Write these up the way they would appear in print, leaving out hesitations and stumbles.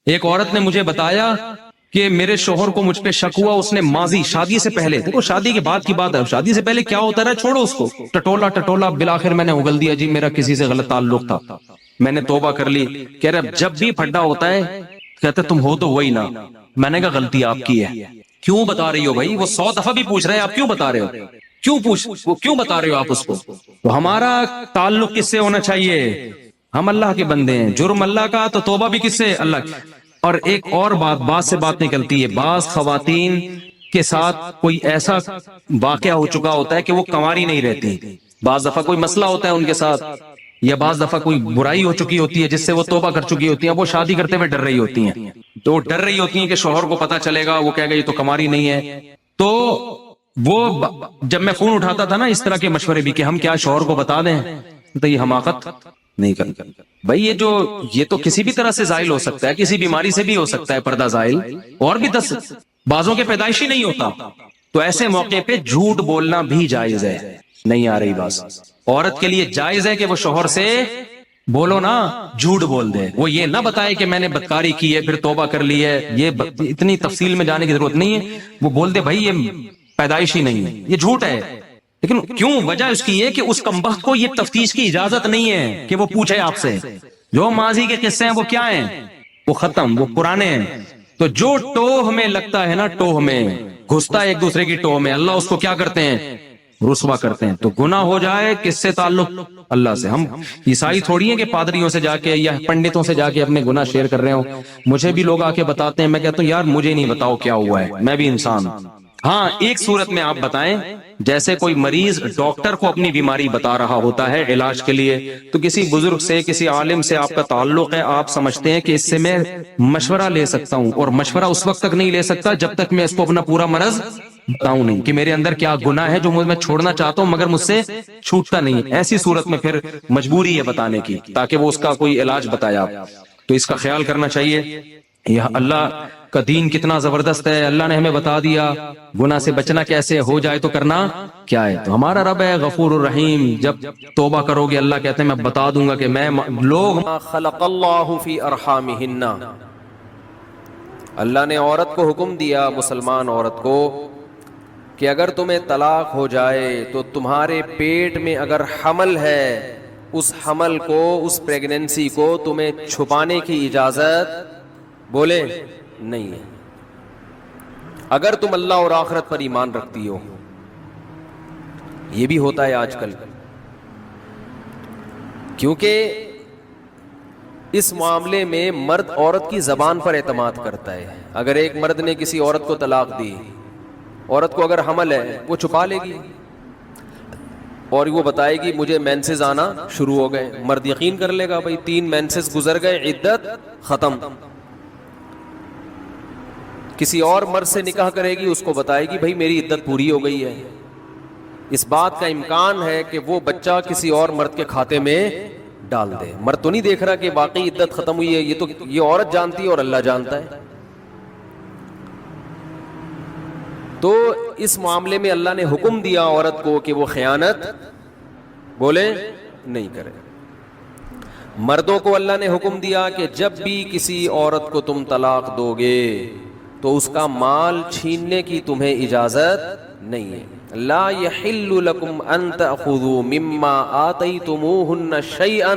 ایک عورت نے مجھے بتایا کہ میرے شوہر کو مجھ پہ شک ہوا، اس نے ماضی شادی سے پہلے، دیکھو شادی کے بعد کی بات ہے، شادی سے پہلے کیا ہوتا رہا چھوڑو اس کو، ٹٹولا بالآخر میں نے اگل دیا جی میرا کسی سے غلط تعلق تھا، میں نے توبہ کر لی۔ کہہ رہے جب بھی پھڈا ہوتا ہے کہتے تم ہو تو وہی نا، میں نے کہا غلطی آپ کی ہے، کیوں بتا رہی ہو بھائی؟ وہ 100 دفعہ بھی پوچھ رہے ہیں آپ کیوں بتا رہے ہو، کیوں بتا رہے ہو آپ اس کو؟ تو ہمارا تعلق کس سے ہونا چاہیے؟ ہم اللہ کے بندے ہیں، جرم اللہ کا تو توبہ بھی کس سے؟ اللہ کی۔ اور ایک اور بات سے بات نکلتی ہے، بعض خواتین کے ساتھ کوئی ایسا واقعہ ہو چکا ہوتا ہے کہ وہ کنواری نہیں رہتی، بعض دفعہ کوئی مسئلہ ہوتا ہے ان کے ساتھ، یا بعض دفعہ کوئی برائی ہو چکی ہوتی ہے جس سے وہ توبہ کر چکی ہوتی ہیں، وہ شادی کرتے ہوئے ڈر رہی ہوتی ہیں، تو ڈر رہی ہوتی ہیں کہ شوہر کو پتا چلے گا، وہ کہے گا یہ تو کنواری نہیں ہے۔ تو وہ جب میں فون اٹھاتا تھا نا اس طرح کے مشورے بھی کہ ہم کیا شوہر کو بتا دیں، تو یہ حماقت نہیں کرتا بھائی، یہ تو کسی بھی طرح سے زائل ہو سکتا ہے، کسی بیماری سے بھی ہو سکتا ہے پردہ زائل، اور بھی 10 بعضوں کے پیدائشی نہیں ہوتا، تو ایسے موقع پہ جھوٹ بولنا بھی جائز ہے۔ نہیں آ رہی بات؟ عورت کے لیے جائز ہے کہ وہ شوہر سے بولو نا، جھوٹ بول دے، وہ یہ نہ بتائے کہ میں نے بدکاری کی ہے پھر توبہ کر لی ہے، یہ اتنی تفصیل میں جانے کی ضرورت نہیں ہے، وہ بول دے بھائی یہ پیدائشی نہیں ہے، یہ جھوٹ ہے، لیکن کیوں؟ وجہ اس کی یہ کہ اس کمبخت کو یہ تفتیش کی اجازت نہیں ہے کہ وہ پوچھے آپ سے، جو ماضی کے قصے ہیں وہ کیا ہیں؟ وہ ختم، وہ پرانے ہیں۔ تو جو ٹوہ میں لگتا ہے نا، ٹوہ میں گھستا ہے ایک دوسرے کی ٹوہ میں، اللہ اس کو کیا کرتے ہیں؟ رسوا کرتے ہیں۔ تو گناہ ہو جائے کس سے تعلق؟ اللہ سے۔ ہم عیسائی تھوڑی ہیں کہ پادریوں سے جا کے یا پنڈتوں سے جا کے اپنے گناہ شیئر کر رہے ہوں، مجھے بھی لوگ آ کے بتاتے ہیں، میں کہتا ہوں یار مجھے نہیں بتاؤ کیا ہوا ہے، میں بھی انسان ہوں۔ ہاں ایک صورت میں آپ بتائیں، جیسے کوئی مریض ڈاکٹر کو اپنی بیماری بتا رہا ہوتا ہے علاج کے لیے، تو کسی بزرگ سے کسی عالم سے آپ کا تعلق ہے، آپ سمجھتے ہیں کہ اس سے میں مشورہ لے سکتا ہوں، اور مشورہ اس وقت تک نہیں لے سکتا جب تک میں اس کو اپنا پورا مرض بتاؤں نہیں کہ میرے اندر کیا گناہ ہے جو میں چھوڑنا چاہتا ہوں مگر مجھ سے چھوٹتا نہیں۔ ایسی صورت میں پھر مجبوری ہے بتانے کی تاکہ وہ اس کا کوئی علاج بتایا، تو اس کا خیال کرنا چاہیے۔ یہ اللہ کا دین کتنا زبردست ہے، اللہ نے ہمیں بتا دیا گناہ سے بچنا کیسے، ہو جائے تو کرنا کیا ہے۔ تو ہمارا رب ہے غفور الرحیم، جب توبہ کرو گے اللہ کہتے ہیں میں بتا دوں گا کہ میں لوگ خلق اللہ فی ارحامہن، اللہ نے عورت کو حکم دیا، مسلمان عورت کو، کہ اگر تمہیں طلاق ہو جائے تو تمہارے پیٹ میں اگر حمل ہے، اس حمل کو، اس پریگننسی کو تمہیں چھپانے کی اجازت بولے نہیں ہے، اگر تم اللہ اور آخرت پر ایمان رکھتی ہو۔ یہ بھی ہوتا ہے آج کل، کیونکہ اس معاملے میں مرد عورت کی زبان پر اعتماد کرتا ہے۔ اگر ایک مرد نے کسی عورت کو طلاق دی، عورت کو اگر حمل ہے وہ چھپا لے گی اور وہ بتائے گی مجھے مینسز آنا شروع ہو گئے، مرد یقین کر لے گا بھائی 3 مینسز گزر گئے، عدت ختم۔ کسی اور مرد سے نکاح کرے گی، اس کو بتائے گی بھائی میری عدت پوری ہو گئی ہے۔ اس بات کا امکان ہے کہ وہ بچہ کسی اور مرد کے کھاتے میں ڈال دے، مرد تو نہیں دیکھ رہا کہ واقعی عدت ختم ہوئی ہے، یہ تو یہ عورت جانتی ہے اور اللہ جانتا ہے۔ تو اس معاملے میں اللہ نے حکم دیا عورت کو کہ وہ خیانت بولے نہیں کرے۔ مردوں کو اللہ نے حکم دیا کہ جب بھی کسی عورت کو تم طلاق دو گے تو اس کا مال چھیننے کی تمہیں اجازت نہیں ہے۔ لا یحل لکم ان تأخذوا مما آتیتموہن شیئا،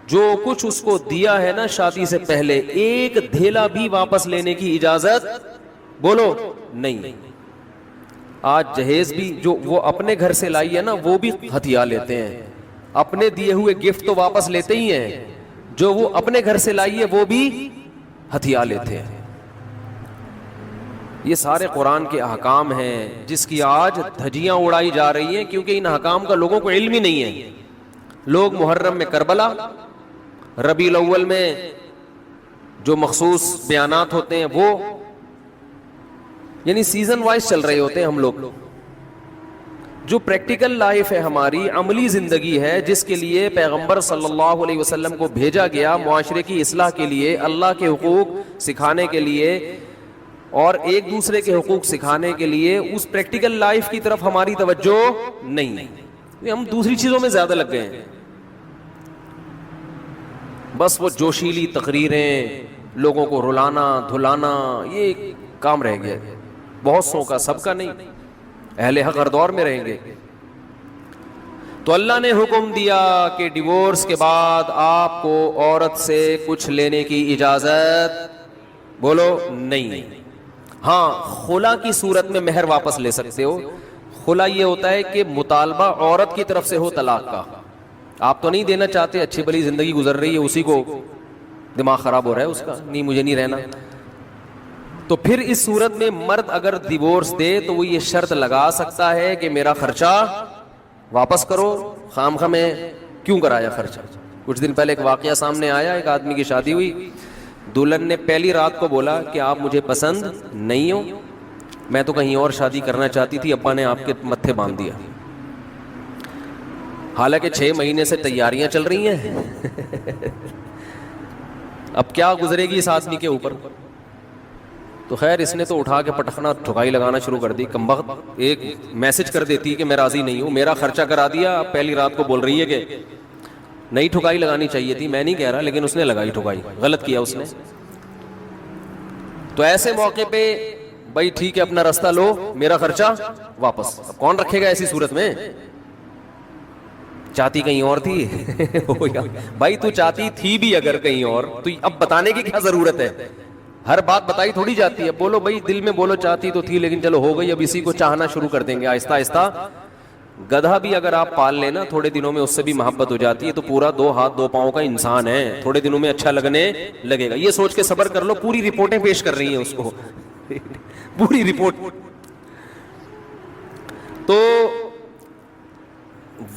جو کچھ اس کو دیا ہے نا شادی سے پہلے، ایک دھیلا بھی واپس لینے کی اجازت بولو نہیں۔ آج جہیز بھی جو وہ اپنے گھر سے لائی ہے نا وہ بھی ہتھیا لیتے ہیں، اپنے دیے ہوئے گفٹ تو واپس لیتے ہی ہیں، جو وہ اپنے گھر سے لائی ہے وہ بھی ہتھیا لیتے ہیں۔ یہ سارے قرآن کے احکام ہیں جس کی آج دھجیاں اڑائی جا رہی ہیں، کیونکہ ان احکام کا لوگوں کو علم ہی نہیں ہے۔ لوگ محرم میں کربلا، ربیع الاول میں جو مخصوص بیانات ہوتے ہیں وہ، یعنی سیزن وائز چل رہے ہوتے ہیں ہم لوگ۔ جو پریکٹیکل لائف ہے ہماری، عملی زندگی ہے جس کے لیے پیغمبر صلی اللہ علیہ وسلم کو بھیجا گیا، معاشرے کی اصلاح کے لیے، اللہ کے حقوق سکھانے کے لیے اور ایک دوسرے کے حقوق سکھانے کے لیے، اس پریکٹیکل لائف کی طرف ہماری توجہ نہیں، ہم دوسری چیزوں میں زیادہ لگ گئے ہیں۔ بس وہ جوشیلی تقریریں، لوگوں کو رلانا دھلانا یہ کام رہ گیا، بہت سو کا، سب کا نہیں، اہل حق ہر دور میں رہیں گے۔ تو اللہ نے حکم دیا کہ ڈیورس کے بعد آپ کو عورت سے کچھ لینے کی اجازت بولو نہیں۔ ہاں خلا کی صورت میں مہر واپس لے سکتے ہو۔ خلا یہ ہوتا ہے کہ مطالبہ عورت کی طرف سے ہو طلاق کا، آپ تو نہیں دینا چاہتے، اچھی بھلی زندگی گزر رہی ہے، اسی کو دماغ خراب ہو رہا ہے اس کا، نہیں مجھے نہیں رہنا، تو پھر اس صورت میں مرد اگر ڈیورس دے تو وہ یہ شرط لگا سکتا ہے کہ میرا خرچہ واپس کرو، خام خواہ میں کیوں کرایا خرچہ۔ کچھ دن پہلے ایک واقعہ سامنے آیا، ایک آدمی کی شادی ہوئی، دلہن نے پہلی رات کو بولا کہ آپ مجھے پسند نہیں ہو، میں تو کہیں اور شادی کرنا چاہتی تھی، ابا نے آپ کے متھے باندھ دیا۔ حالانکہ 6 مہینے سے تیاریاں چل رہی ہیں اب کیا گزرے گی اس آدمی کے اوپر؟ تو خیر اس نے تو اٹھا کے پٹخنا ٹھکائی لگانا شروع کر دی، کمبخت ایک میسج کر دیتی کہ میں راضی نہیں ہوں، میرا خرچہ کرا دیا، اب پہلی رات کو بول رہی ہے کہ نئی ٹھکائی لگانی چاہیے تھی، میں نہیں کہہ رہا، لیکن اس نے لگائی ٹھکائی، غلط کیا اس نے۔ تو ایسے موقع پہ بھائی ٹھیک ہے اپنا راستہ لو، میرا خرچہ واپس۔ اب کون رکھے گا ایسی صورت میں؟ چاہتی کہیں اور تھی بھائی تو چاہتی تھی بھی اگر کہیں اور، تو اب بتانے کی کیا ضرورت ہے؟ ہر بات بتائی تھوڑی جاتی ہے، بولو بھائی دل میں بولو چاہتی تو تھی لیکن چلو ہو گئی، اب اسی کو چاہنا شروع کر دیں گے آہستہ آہستہ۔ گدھا بھی اگر آپ پال لینا تھوڑے دنوں میں اس سے بھی محبت ہو جاتی ہے، تو پورا 2 ہاتھ 2 پاؤں کا انسان ہے، تھوڑے دنوں میں اچھا لگنے لگے گا، یہ سوچ کے صبر کر لو۔ پوری رپورٹیں پیش کر رہی ہیں اس کو پوری رپورٹ۔ تو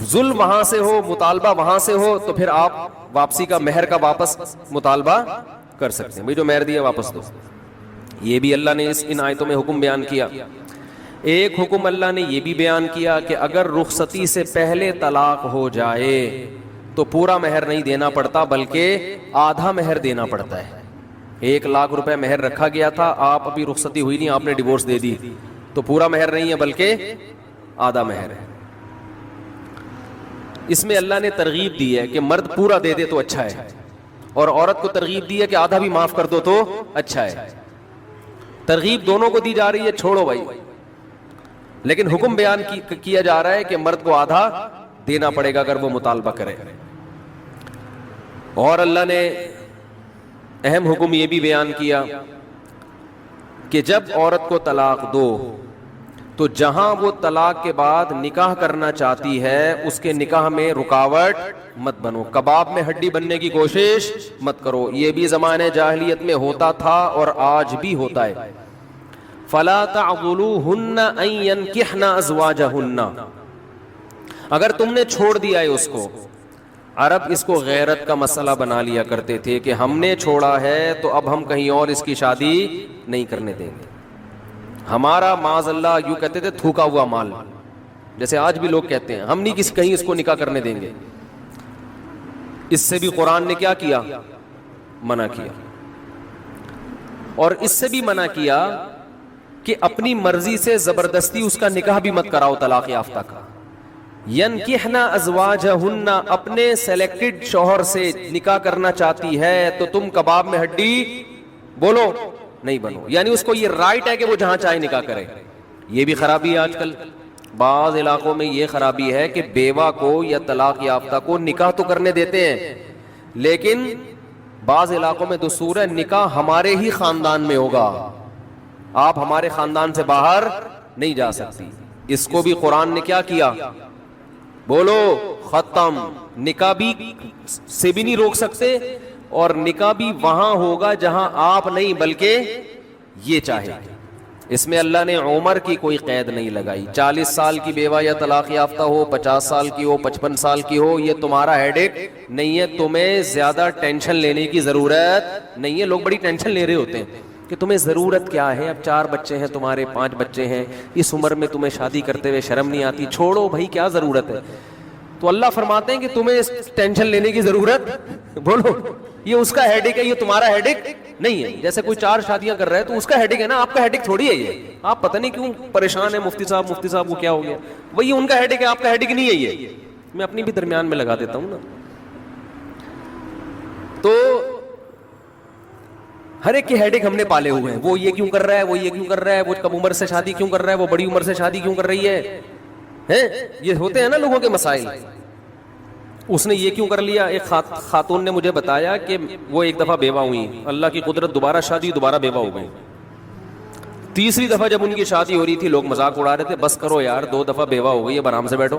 ظلم وہاں سے ہو، مطالبہ وہاں سے ہو، تو پھر آپ واپسی کا مہر کا واپس مطالبہ کر سکتے ہیں، بھائی جو مہر دیا واپس دو۔ یہ بھی اللہ نے ان آیتوں میں حکم بیان کیا۔ ایک حکم اللہ نے یہ بھی بیان کیا کہ اگر رخصتی سے پہلے طلاق ہو جائے تو پورا مہر نہیں دینا پڑتا بلکہ آدھا مہر دینا پڑتا ہے۔ 1 لاکھ روپے مہر رکھا گیا تھا، آپ ابھی رخصتی ہوئی نہیں، آپ نے ڈیورس دے دی، تو پورا مہر نہیں ہے بلکہ آدھا مہر ہے۔ اس میں اللہ نے ترغیب دی ہے کہ مرد پورا دے دے تو اچھا ہے، اور عورت کو ترغیب دی ہے کہ آدھا بھی معاف کر دو تو اچھا ہے۔ ترغیب دونوں کو دی جا رہی ہے، چھوڑو بھائی، لیکن حکم بیان کیا جا رہا ہے کہ مرد کو آدھا دینا پڑے گا اگر وہ مطالبہ کرے۔ اور اللہ نے اہم حکم یہ بھی بیان کیا کہ جب عورت کو طلاق دو تو جہاں وہ طلاق کے بعد نکاح کرنا چاہتی ہے اس کے نکاح میں رکاوٹ مت بنو، کباب میں ہڈی بننے کی کوشش مت کرو۔ یہ بھی زمانے جاہلیت میں ہوتا تھا اور آج بھی ہوتا ہے۔ فَلَا تَعْضُلُوهُنَّ أَن يَنكِحْنَ أَزْوَاجَهُنَّ، اگر تم نے چھوڑ دیا ہے اس کو، عرب اس کو غیرت کا مسئلہ بنا لیا کرتے تھے کہ ہم نے چھوڑا ہے تو اب ہم کہیں اور اس کی شادی نہیں کرنے دیں گے، ہمارا معاذ اللہ یوں کہتے تھے تھوکا ہوا مال، جیسے آج بھی لوگ کہتے ہیں ہم نہیں کہیں اس کو نکاح کرنے دیں گے۔ اس سے بھی قرآن نے کیا کیا؟ منع کیا، اور اس سے بھی منع کیا کہ اپنی مرضی سے زبردستی اس کا نکاح بھی مت کراؤ طلاق یافتہ کا۔ ینکحن ازواجہن، اپنے سلیکٹڈ شوہر سے نکاح کرنا چاہتی ہے تو تم کباب میں ہڈی بولو نہیں بنو، یعنی اس کو یہ رائٹ ہے کہ وہ جہاں چاہے نکاح کرے۔ یہ بھی خرابی ہے آج کل بعض علاقوں میں، یہ خرابی ہے کہ بیوہ کو یا طلاق یافتہ کو نکاح تو کرنے دیتے ہیں، لیکن بعض علاقوں میں دستور ہے نکاح ہمارے ہی خاندان میں ہوگا، آپ ہمارے خاندان سے باہر نہیں جا سکتی۔ اس کو بھی قرآن نے کیا کیا؟ بولو ختم۔ نکاح بھی سے بھی نہیں روک سکتے، اور نکاح بھی وہاں ہوگا جہاں آپ نہیں بلکہ یہ چاہے۔ اس میں اللہ نے عمر کی کوئی قید نہیں لگائی، 40 سال کی بیوہ یا طلاق یافتہ ہو، 50 سال کی ہو، 55 سال کی ہو، یہ تمہارا ہیڈ ایک نہیں ہے، تمہیں زیادہ ٹینشن لینے کی ضرورت نہیں ہے۔ لوگ بڑی ٹینشن لے رہے ہوتے ہیں کہ تمہیں ضرورت کیا ہے، اب 4 بچے ہیں تمہارے، 5 بچے ہیں، اس عمر میں تمہیں شادی کرتے ہوئے شرم نہیں آتی؟ چھوڑو بھائی، کیا ضرورت ہے؟ تو اللہ فرماتے ہیں کہ تمہیں ٹینشن لینے کی ضرورت، بولو یہ اس کا ہیڈک ہے، یہ تمہارا ہیڈک نہیں ہے۔ جیسے کوئی 4 شادیاں کر رہا ہے تو اس کا ہیڈک ہے نا، آپ کا ہیڈک تھوڑی ہے یہ۔ آپ پتہ نہیں کیوں پریشان ہیں، مفتی صاحب کو کیا ہو گیا، وہی ان کا ہیڈک ہے، آپ کا ہیڈک نہیں ہے یہ۔ میں اپنی بھی درمیان میں لگا دیتا ہوں نا۔ تو ہر ایک کی ہیڈک ہم نے پالے ہوئے ہیں. وہ یہ کیوں کر رہا ہے, وہ یہ کیوں کر رہا ہے, وہ کم عمر سے شادی کیوں کر رہا ہے, وہ بڑی عمر سے شادی کیوں کر رہی ہے, یہ ہوتے ہیں نا لوگوں کے مسائل. اس نے یہ کیوں کر لیا. ایک خاتون نے مجھے بتایا کہ وہ ایک دفعہ بیوہ ہوئی, اللہ کی قدرت دوبارہ شادی, دوبارہ بیوہ ہو گئی. تیسری دفعہ جب ان کی شادی ہو رہی تھی لوگ مذاق اڑا رہے تھے, بس کرو یار 2 دفعہ بیوہ ہو گئی, اب آرام سے بیٹھو.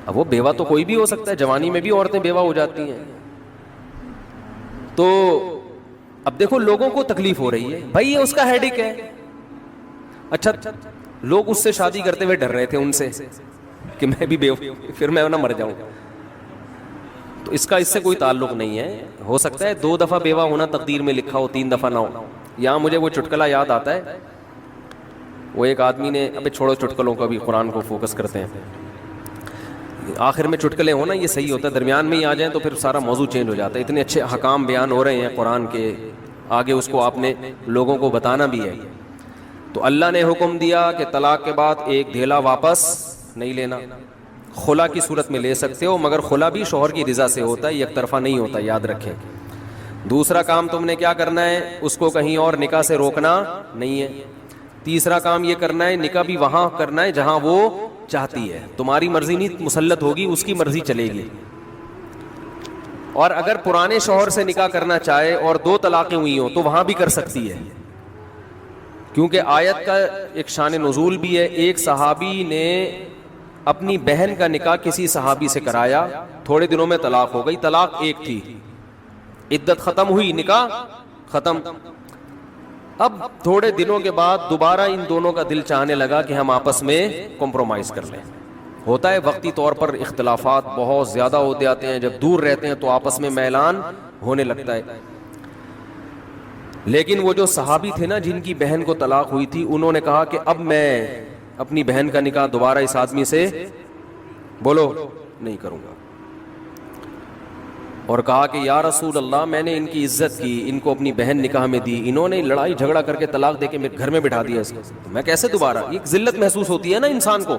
اب وہ بیوہ تو کوئی بھی ہو سکتا ہے, جوانی میں بھی عورتیں بیوہ ہو جاتی ہیں. تو اب دیکھو لوگوں کو تکلیف ہو رہی ہے, بھائی یہ اس کا ہیڈک ہے. اچھا لوگ اس سے شادی کرتے ہوئے ڈر رہے تھے ان سے کہ میں بھی بیوہ, پھر میں نہ مر جاؤں. تو اس کا اس سے کوئی تعلق نہیں ہے. ہو سکتا ہے 2 دفعہ بیوہ ہونا تقدیر میں لکھا ہو, 3 دفعہ نہ ہو. یہاں مجھے وہ چٹکلا یاد آتا ہے, وہ ایک آدمی نے, ابھی چھوڑو چٹکلوں کا بھی, قرآن کو فوکس کرتے ہیں. آخر میں چٹکلے ہونا یہ صحیح ہوتا ہے, درمیان میں ہی آ جائیں تو پھر سارا موضوع چینج ہو جاتا ہے. اتنے اچھے احکام بیان ہو رہے ہیں قرآن کے, آگے اس کو آپ نے لوگوں کو بتانا بھی ہے. تو اللہ نے حکم دیا کہ طلاق کے بعد ایک دھیلا واپس نہیں لینا. خلا کی صورت میں لے سکتے ہو, مگر خلا بھی شوہر کی رضا سے ہوتا ہے, یک طرفہ نہیں ہوتا, یاد رکھیں. دوسرا کام تم نے کیا کرنا ہے, اس کو کہیں اور نکاح سے روکنا نہیں ہے. تیسرا کام یہ کرنا ہے, نکاح بھی وہاں کرنا ہے جہاں وہ چاہتی ہے. تمہاری مرضی نہیں مسلط ہوگی, اس کی مرضی چلے گی. اور اگر پرانے شوہر سے نکاح کرنا چاہے اور 2 طلاقیں ہوئی ہوں تو وہاں بھی کر سکتی ہے, کیونکہ آیت کا ایک شان نزول بھی ہے. ایک صحابی نے اپنی بہن کا نکاح کسی صحابی سے کرایا, تھوڑے دنوں میں طلاق ہو گئی. طلاق ایک تھی, عدت ختم ہوئی, نکاح ختم. اب تھوڑے دنوں کے بعد دوبارہ ان دونوں کا دل چاہنے لگا کہ ہم آپس میں کمپرومائز کر لیں. ہوتا ہے وقتی طور پر اختلافات بہت زیادہ ہوتے آتے ہیں, جب دور رہتے ہیں تو آپس میں میلان ہونے لگتا ہے. لیکن وہ جو صحابی تھے نا جن کی بہن کو طلاق ہوئی تھی, انہوں نے کہا کہ اب میں اپنی بہن کا نکاح دوبارہ اس آدمی سے بولو نہیں کروں گا. اور کہا کہ یا رسول اللہ, میں نے ان کی عزت کی, ان کو اپنی بہن نکاح میں دی, انہوں نے لڑائی جھگڑا کر کے طلاق دے کے میرے گھر میں بٹھا دیا اس کو, میں کیسے دوبارہ. ایک ذلت محسوس ہوتی ہے نا انسان کو.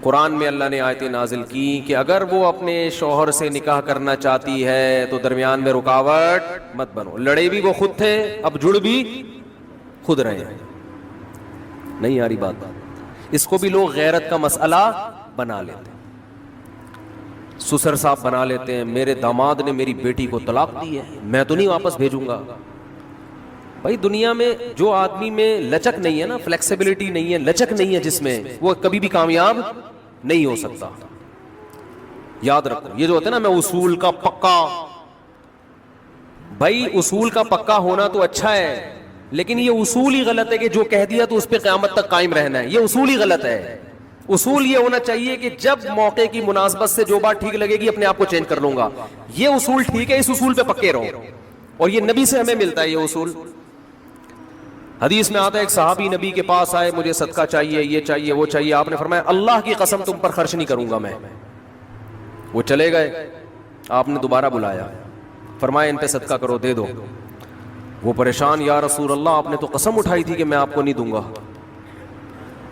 قرآن میں اللہ نے آیتیں نازل کی کہ اگر وہ اپنے شوہر سے نکاح کرنا چاہتی ہے تو درمیان میں رکاوٹ مت بنو. لڑے بھی وہ خود تھے, اب جڑ بھی خود رہے ہیں. نہیں آ رہی بات. اس کو بھی لوگ غیرت کا مسئلہ بنا لیتے ہیں, سسر صاحب بنا لیتے ہیں. میرے داماد نے میری بیٹی کو طلاق دی ہے, میں تو نہیں واپس بھیجوں گا. بھائی دنیا میں جو آدمی میں لچک نہیں ہے نا, فلیکسیبلٹی نہیں ہے, لچک نہیں ہے جس میں, وہ کبھی بھی کامیاب نہیں ہو سکتا. یاد رکھو یہ جو ہوتا ہے نا, میں اصول کا پکا. بھائی اصول کا پکا ہونا تو اچھا ہے, لیکن یہ اصول ہی غلط ہے کہ جو کہہ دیا تو اس پہ قیامت تک قائم رہنا ہے. یہ اصول ہی غلط ہے. اصول یہ ہونا چاہیے کہ جب موقع کی مناسبت سے جو بات ٹھیک لگے گی اپنے آپ کو چینج کر لوں گا. یہ اصول ٹھیک ہے, اس اصول پہ پکے رہو. اور یہ نبی سے ہمیں ملتا ہے یہ اصول. حدیث میں آتا ہے ایک صحابی نبی کے پاس آئے, مجھے صدقہ چاہیے, یہ چاہیے, وہ چاہیے. آپ نے فرمایا اللہ کی قسم تم پر خرچ نہیں کروں گا میں. وہ چلے گئے, آپ نے دوبارہ بلایا, فرمایا ان پہ صدقہ کرو, دے دو. وہ پریشان, یا رسول اللہ آپ نے تو قسم اٹھائی تھی کہ میں آپ کو نہیں دوں گا.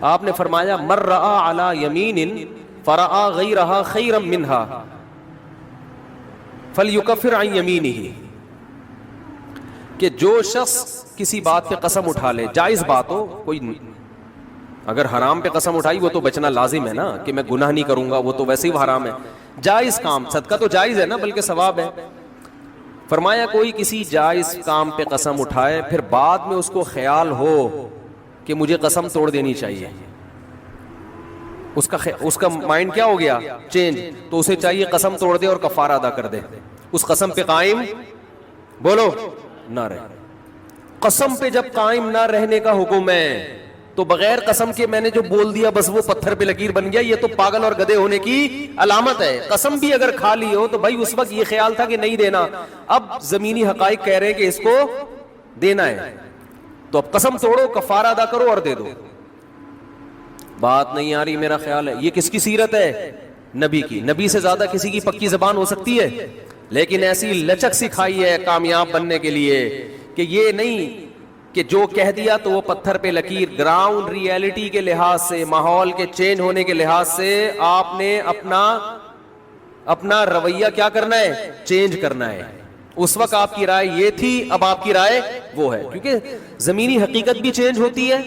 آپ نے فرمایا من رأى على يمين فرأى غيرها خيرا منها فليكفر عن يمينه. کہ جو شخص کسی بات پہ قسم اٹھا لے, جائز بات ہو, کوئی اگر حرام پہ قسم اٹھائی وہ تو بچنا لازم ہے نا, کہ میں گناہ نہیں کروں گا, وہ تو ویسے ہی حرام ہے. جائز کام, صدقہ تو جائز ہے نا, بلکہ ثواب ہے. فرمایا کوئی کسی جائز کام پہ قسم اٹھائے, پھر بعد میں اس کو خیال ہو کہ مجھے قسم توڑ دینی چاہیے, اس کا مائنڈ کیا ہو گیا, چینج, تو اسے چاہیے قسم توڑ دے اور کفارہ ادا کر دے. اس قسم پہ قائم بولو نہ رہے. قسم پہ جب قائم نہ رہنے کا حکم ہے تو بغیر قسم کے میں نے جو بول دیا بس وہ پتھر پہ لکیر بن گیا, یہ تو پاگل اور گدھے ہونے کی علامت ہے. قسم بھی اگر کھا لی ہو تو بھائی اس وقت یہ خیال تھا کہ نہیں دینا, اب زمینی حقائق کہہ رہے ہیں کہ اس کو دینا ہے, تو اب قسم توڑو, کفارہ ادا کرو اور دے دو. بات نہیں آ رہی میرا خیال ہے. یہ کس کی سیرت ہے, نبی کی. نبی سے زیادہ کسی کی پکی زبان ہو سکتی ہے, لیکن ایسی لچک سکھائی ہے کامیاب بننے کے لیے کہ یہ نہیں کہ جو کہہ دیا تو وہ پتھر پہ لکیر. گراؤنڈ ریئلٹی کے لحاظ سے, ماحول کے چینج ہونے کے لحاظ سے آپ نے اپنا رویہ کیا کرنا ہے, چینج کرنا ہے. اس وقت آپ کی رائے یہ تھی, اب آپ کی رائے وہ ہے, کیونکہ زمینی حقیقت بھی چینج ہوتی ہے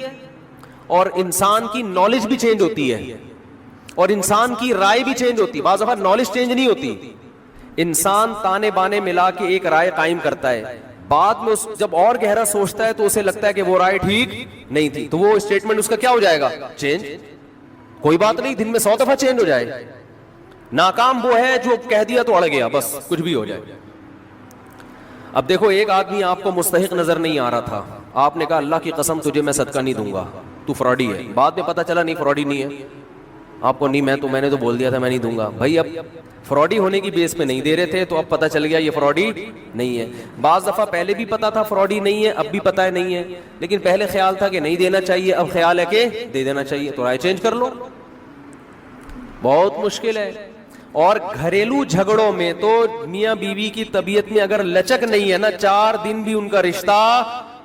اور انسان کی نالج بھی چینج ہوتی ہے اور انسان کی رائے بھی چینج ہوتی ہے. بعض دفعہ نالج چینج نہیں ہوتی, انسان تانے بانے ملا کے ایک رائے قائم کرتا ہے, بعد میں جب اور گہرا سوچتا ہے تو اسے لگتا ہے کہ وہ رائے ٹھیک نہیں تھی, تو وہ اسٹیٹمنٹ اس کا کیا ہو جائے گا, چینج. کوئی بات نہیں, دن میں 100 دفعہ چینج ہو جائے. ناکام وہ ہے جو کہہ دیا تو اڑ گیا, بس کچھ بھی ہو جائے. اب دیکھو, ایک آدمی آپ کو مستحق نظر نہیں آ رہا تھا, آپ نے کہا اللہ کی قسم تجھے میں صدقہ نہیں دوں گا, تو فراڈی ہے. بعد میں پتا چلا نہیں فراڈی نہیں ہے, آپ کو نہیں, میں نے تو بول دیا تھا میں نہیں دوں گا. بھائی اب فراڈی ہونے کی بیس پہ نہیں دے رہے تھے, تو اب پتا چل گیا یہ فراڈی نہیں ہے. بعض دفعہ پہلے بھی پتا تھا فراڈی نہیں ہے, اب بھی پتا ہے نہیں ہے, لیکن پہلے خیال تھا کہ نہیں دینا چاہیے, اب خیال ہے کہ دے دینا چاہیے, تو رائے چینج کر لو. بہت مشکل ہے. اور گھریلو جھگڑوں میں تو میاں بیوی کی طبیعت میں اگر لچک نہیں ہے نا, 4 دن بھی ان کا رشتہ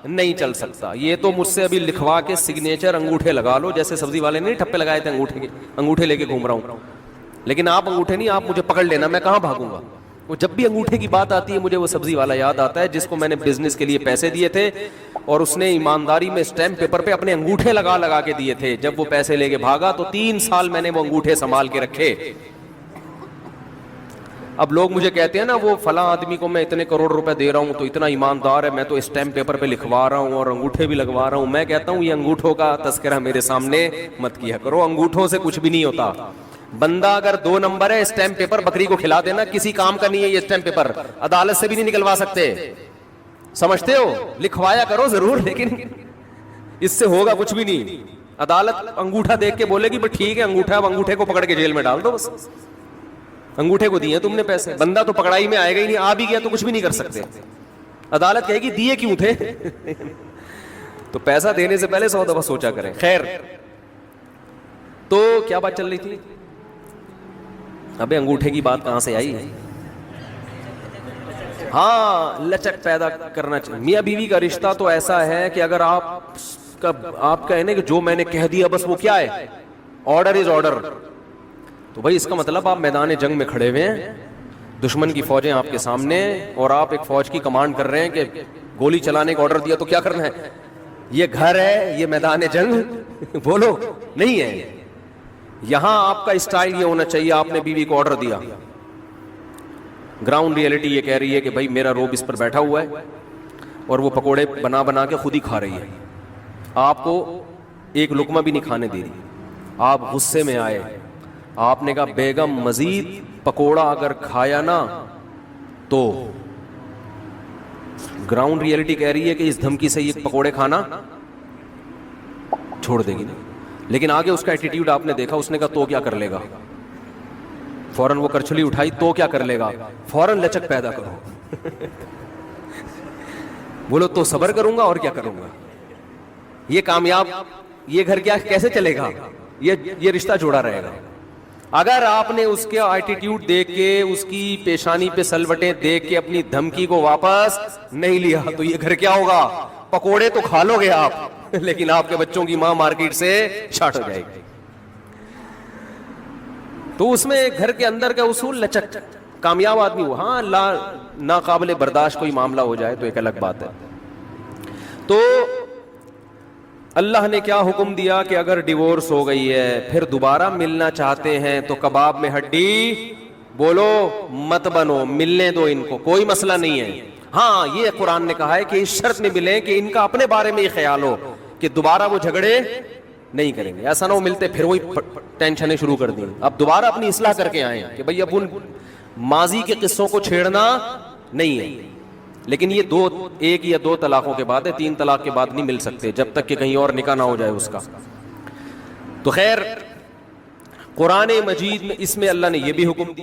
نہیں چل سکتا. یہ تو مجھ سے ابھی لکھوا کے سگنیچر انگوٹھے لگا لو, جیسے سبزی والے نے ٹھپے لگائے تھے انگوٹھے لے کے گھوم رہا ہوں. لیکن آپ انگوٹھے نہیں, آپ مجھے پکڑ لینا, میں کہاں بھاگوں گا. وہ جب بھی انگوٹھے کی بات آتی ہے مجھے وہ سبزی والا یاد آتا ہے جس کو میں نے بزنس کے لیے پیسے دیے تھے اور اس نے ایمانداری میں اسٹیمپ پیپر پہ اپنے انگوٹھے لگا لگا کے دیے تھے. جب وہ پیسے لے کے بھاگا تو 3 سال میں نے وہ انگوٹھے سنبھال کے رکھے. اب لوگ مجھے کہتے ہیں نا, وہ فلاں آدمی کو میں اتنے کروڑ روپے دے رہا ہوں تو اتنا ایماندار ہے, میں تو اسٹیمپ پیپر پہ لکھوا رہا ہوں اور انگوٹھے بھی لگوا رہا ہوں. میں کہتا ہوں یہ انگوٹھوں کا تذکرہ میرے سامنے مت کیا کرو, انگوٹھوں سے کچھ بھی نہیں ہوتا. بندہ اگر 2 نمبر ہے, اسٹیمپ پیپر بکری کو کھلا دینا, کسی کام کا نہیں ہے یہ اسٹیمپ پیپر, عدالت سے بھی نہیں نکلوا سکتے. سمجھتے ہو, لکھوایا کرو ضرور, لیکن اس سے ہوگا کچھ بھی نہیں. عدالت انگوٹھا دیکھ کے بولے گی بس ٹھیک ہے انگوٹھا, اب انگوٹھے کو پکڑ کے جیل میں ڈال دو بس. انگوٹھے کو دیے تم نے پیسے, بندہ تو پکڑائی میں آئے گا ہی نہیں, آ بھی گیا تو کچھ بھی نہیں کر سکتے. عدالت کہے گی دیے کیوں تھے. تو پیسہ دینے سے پہلے 100 دفعہ سوچا کریں. خیر, تو کیا بات چل رہی تھی, ابے انگوٹھے کی بات کہاں سے آئی. ہاں, لچک پیدا کرنا چاہیے. میاں بیوی کا رشتہ تو ایسا ہے کہ اگر آپ کا ہے نا کہ جو میں نے کہہ دیا بس وہ کیا ہے, آرڈر از آرڈر, تو بھائی اس کا مطلب آپ میدان جنگ میں کھڑے ہوئے ہیں, دشمن کی فوجیں آپ کے سامنے, اور آپ ایک فوج کی کمانڈ کر رہے ہیں کہ گولی چلانے کا آرڈر دیا تو کیا کرنا ہے. یہ گھر ہے, یہ میدان جنگ بولو نہیں ہے. یہاں آپ کا اسٹائل یہ ہونا چاہیے, آپ نے بیوی کو آرڈر دیا, گراؤنڈ ریئلٹی یہ کہہ رہی ہے کہ بھائی میرا روب اس پر بیٹھا ہوا ہے اور وہ پکوڑے بنا بنا کے خود ہی کھا رہی ہے, آپ کو ایک لقمہ بھی نہیں کھانے دے رہی. آپ غصے میں آئے, آپ نے کہا بیگم مزید پکوڑا اگر کھایا نا تو, گراؤنڈ ریئلٹی کہہ رہی ہے کہ اس دھمکی سے یہ پکوڑے کھانا چھوڑ دے گی نہیں. لیکن آگے اس کا ایٹیٹیوڈ آپ نے دیکھا, اس نے کہا تو کیا کر لے گا, فوراً وہ کرچلی اٹھائی, تو کیا کر لے گا, فوراً لچک پیدا کرو. بولو تو صبر کروں گا اور کیا کروں گا. یہ کامیاب, یہ گھر کیا کیسے چلے گا, یہ رشتہ جوڑا رہے گا. اگر آپ نے اس کا ایٹیٹیوڈ دیکھ کے, اس کی پیشانی پہ سلوٹیں دیکھ کے اپنی دھمکی کو واپس نہیں لیا تو یہ گھر کیا ہوگا, پکوڑے تو کھا لو گے آپ, لیکن آپ کے بچوں کی ماں مارکیٹ سے شارٹ ہو جائے گی. تو اس میں گھر کے اندر کا اصول لچک, کامیاب آدمی ہو. ہاں, ناقابل برداشت کوئی معاملہ ہو جائے تو ایک الگ بات ہے. تو اللہ نے کیا حکم دیا کہ اگر ڈیورس ہو گئی ہے پھر دوبارہ ملنا چاہتے ہیں تو کباب میں ہڈی بولو مت بنو, ملنے دو ان کو, کوئی مسئلہ نہیں ہے. ہاں, یہ قرآن نے کہا ہے کہ اس شرط میں ملیں کہ ان کا اپنے بارے میں یہ خیال ہو کہ دوبارہ وہ جھگڑے نہیں کریں گے. ایسا نہ ہو ملتے پھر وہی ٹینشنیں شروع کر دیں, اب دوبارہ اپنی اصلاح کر کے آئیں کہ بھئی اب ان ماضی کے قصوں کو چھیڑنا نہیں ہے. لیکن یہ 1 یا 2 طلاقوں کے بعد ہے, 3 طلاق کے بعد نہیں مل سکتے جب تک کہ کہیں اور نکاح نہ ہو جائے اس کا. تو خیر, قرآن مجید میں اس میں اللہ نے یہ بھی حکم دیا